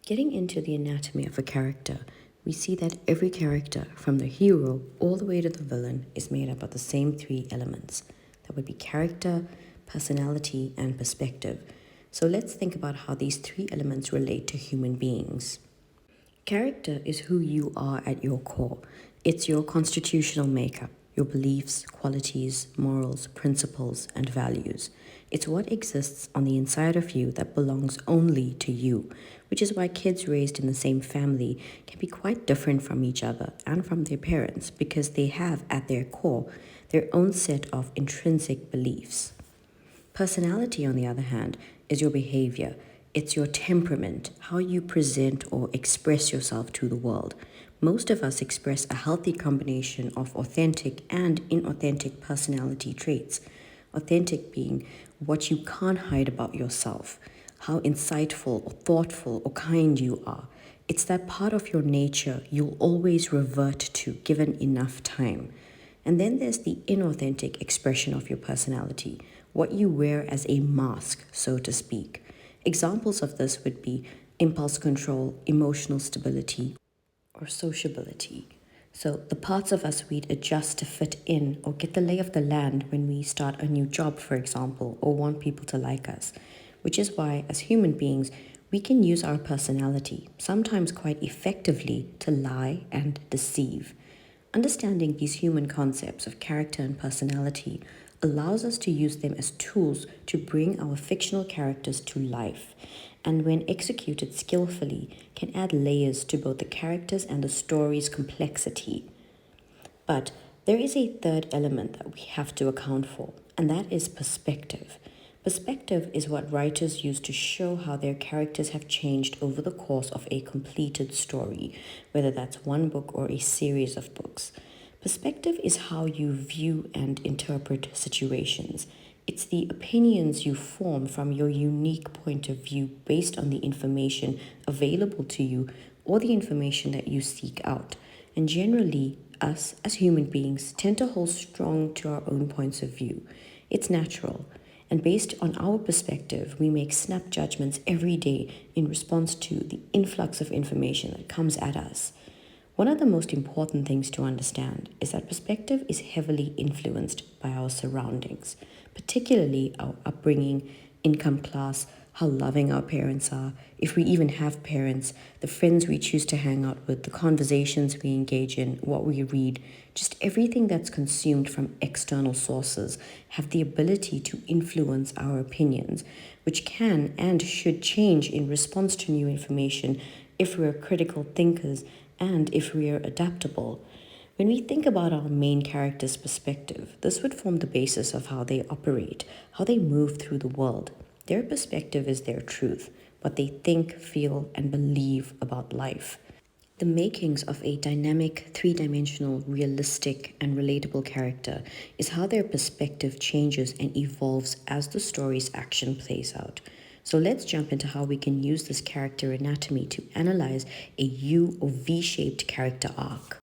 Getting into the anatomy of a character, we see that every character, from the hero all the way to the villain, is made up of the same three elements. That would be character, personality, and perspective. So let's think about how these three elements relate to human beings. Character is who you are at your core. It's your constitutional makeup, your beliefs, qualities, morals, principles, and values. It's what exists on the inside of you that belongs only to you, which is why kids raised in the same family can be quite different from each other and from their parents because they have at their core their own set of intrinsic beliefs. Personality, on the other hand, is your behavior. It's your temperament, how you present or express yourself to the world. Most of us express a healthy combination of authentic and inauthentic personality traits. Authentic being what you can't hide about yourself, how insightful or thoughtful or kind you are. It's that part of your nature you'll always revert to given enough time. And then there's the inauthentic expression of your personality, what you wear as a mask, so to speak. Examples of this would be impulse control, emotional stability, or sociability. So, the parts of us we'd adjust to fit in or get the lay of the land when we start a new job, for example, or want people to like us. Which is why, as human beings, we can use our personality, sometimes quite effectively, to lie and deceive. Understanding these human concepts of character and personality allows us to use them as tools to bring our fictional characters to life, and when executed skillfully, can add layers to both the characters and the story's complexity. But there is a third element that we have to account for, and that is perspective. Perspective is what writers use to show how their characters have changed over the course of a completed story, whether that's one book or a series of books. Perspective is how you view and interpret situations. It's the opinions you form from your unique point of view based on the information available to you or the information that you seek out. And generally, us as human beings tend to hold strong to our own points of view. It's natural. And based on our perspective, we make snap judgments every day in response to the influx of information that comes at us. One of the most important things to understand is that perspective is heavily influenced by our surroundings, particularly our upbringing, income class, how loving our parents are, if we even have parents, the friends we choose to hang out with, the conversations we engage in, what we read, just everything that's consumed from external sources have the ability to influence our opinions, which can and should change in response to new information if we're critical thinkers and if we are adaptable. When we think about our main character's perspective, this would form the basis of how they operate, how they move through the world. Their perspective is their truth, what they think, feel, and believe about life. The makings of a dynamic, three-dimensional, realistic, and relatable character is how their perspective changes and evolves as the story's action plays out. So let's jump into how we can use this character anatomy to analyze a U or V-shaped character arc.